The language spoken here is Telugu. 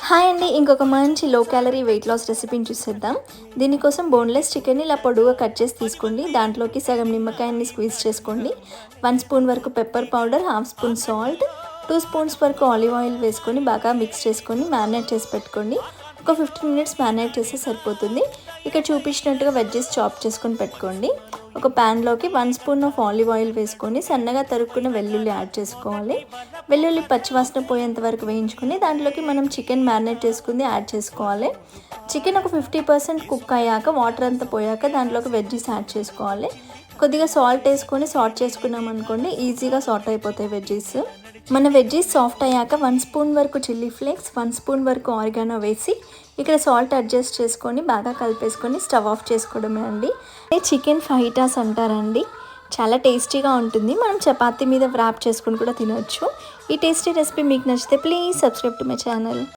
హాయ్ అండి, ఇంకొక మంచి లో క్యాలరీ వెయిట్ లాస్ రెసిపీని చూసేద్దాం. దీనికోసం బోన్లెస్ చికెన్ని ఇలా పొడుగా కట్ చేసి తీసుకోండి. దాంట్లోకి సగం నిమ్మకాయని స్క్వీజ్ చేసుకోండి. 1 స్పూన్ వరకు pepper powder, 1/2 spoon salt, 2 spoons వరకు ఆలివ్ ఆయిల్ వేసుకొని బాగా మిక్స్ చేసుకొని మ్యారినేట్ చేసి పెట్టుకోండి. ఒక 15 మినిట్స్ మ్యారినేట్ చేస్తే సరిపోతుంది. ఇక్కడ చూపించినట్టుగా వెజ్జెస్ చాప్ చేసుకొని పెట్టుకోండి. ఒక ప్యాన్లోకి 1 స్పూన్ ఆఫ్ ఆలివ్ ఆయిల్ వేసుకొని సన్నగా తరుక్కున్న వెల్లుల్లి యాడ్ చేసుకోవాలి. వెల్లుల్లి పచ్చివాసన పోయేంత వరకు వేయించుకొని దాంట్లోకి మనం చికెన్ మ్యారినేట్ చేసుకుంది యాడ్ చేసుకోవాలి. చికెన్ ఒక 50% కుక్ అయ్యాక వాటర్ అంతా పోయాక దాంట్లోకి వెజ్జెస్ యాడ్ చేసుకోవాలి. కొద్దిగా సాల్ట్ వేసుకొని సాట్ చేసుకున్నాం అనుకోండి, ఈజీగా సాట్ అయిపోతాయి వెజ్జెస్. మన వెజ్జెస్ సాఫ్ట్ అయ్యాక 1 స్పూన్ వరకు చిల్లీ ఫ్లేక్స్, 1 స్పూన్ వరకు ఆరిగానో వేసి ఇక్కడ సాల్ట్ అడ్జస్ట్ చేసుకొని బాగా కలిపేసుకొని స్టవ్ ఆఫ్ చేసుకోవడమే అండి. చికెన్ ఫాహిటాస్ అంటారండి. చాలా టేస్టీగా ఉంటుంది. మనం చపాతీ మీద వ్రాప్ చేసుకొని కూడా తినొచ్చు. ఈ టేస్టీ రెసిపీ మీకు నచ్చితే please subscribe to my channel.